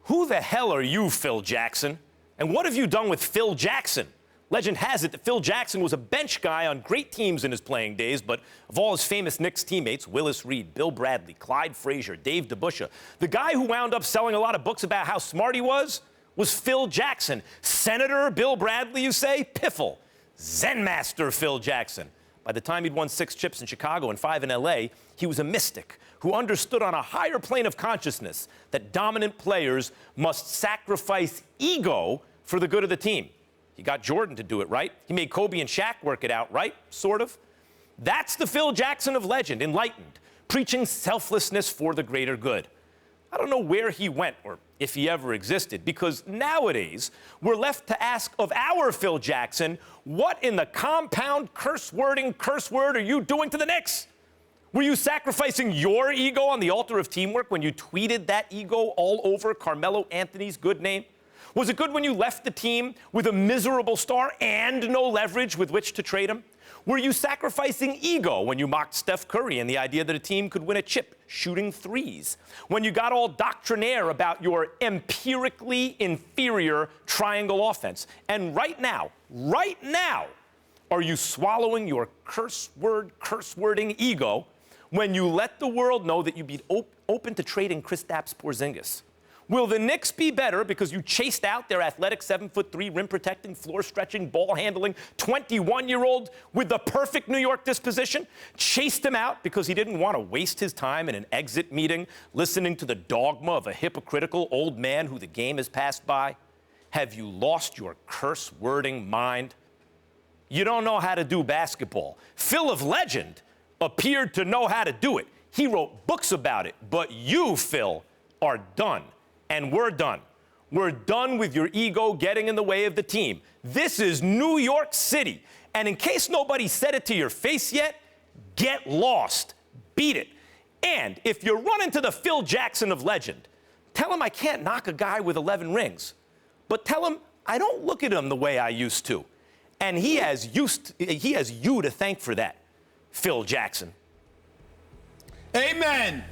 Who the hell are you, Phil Jackson? And what have you done with Phil Jackson? Legend has it that Phil Jackson was a bench guy on great teams in his playing days, but of all his famous Knicks teammates, Willis Reed, Bill Bradley, Clyde Frazier, Dave DeBusschere, the guy who wound up selling a lot of books about how smart he was Phil Jackson. Senator Bill Bradley, you say? Piffle. Zen master Phil Jackson. By the time he'd won 6 chips in Chicago and 5 in L.A., he was a mystic who understood on a higher plane of consciousness that dominant players must sacrifice ego for the good of the team. He got Jordan to do it, right? He made Kobe and Shaq work it out, right? Sort of. That's the Phil Jackson of legend, enlightened, preaching selflessness for the greater good. I don't know where he went or if he ever existed, because nowadays we're left to ask of our Phil Jackson, what in the compound curse word are you doing to the Knicks? Were you sacrificing your ego on the altar of teamwork when you tweeted that ego all over Carmelo Anthony's good name? Was it good when you left the team with a miserable star and no leverage with which to trade him? Were you sacrificing ego when you mocked Steph Curry and the idea that a team could win a chip shooting threes? When you got all doctrinaire about your empirically inferior triangle offense? And right now, are you swallowing your curse-wording ego when you let the world know that you'd be open to trading Kristaps Porzingis? Will the Knicks be better because you chased out their athletic 7'3", rim-protecting, floor-stretching, ball-handling 21-year-old with the perfect New York disposition? Chased him out because he didn't want to waste his time in an exit meeting listening to the dogma of a hypocritical old man who the game has passed by? Have you lost your curse-wording mind? You don't know how to do basketball. Phil of legend appeared to know how to do it. He wrote books about it. But you, Phil, are done. And we're done. We're done with your ego getting in the way of the team. This is New York City. And in case nobody said it to your face yet, get lost. Beat it. And if you run into the Phil Jackson of legend, tell him I can't knock a guy with 11 rings. But tell him I don't look at him the way I used to. And he has you to thank for that, Phil Jackson. Amen.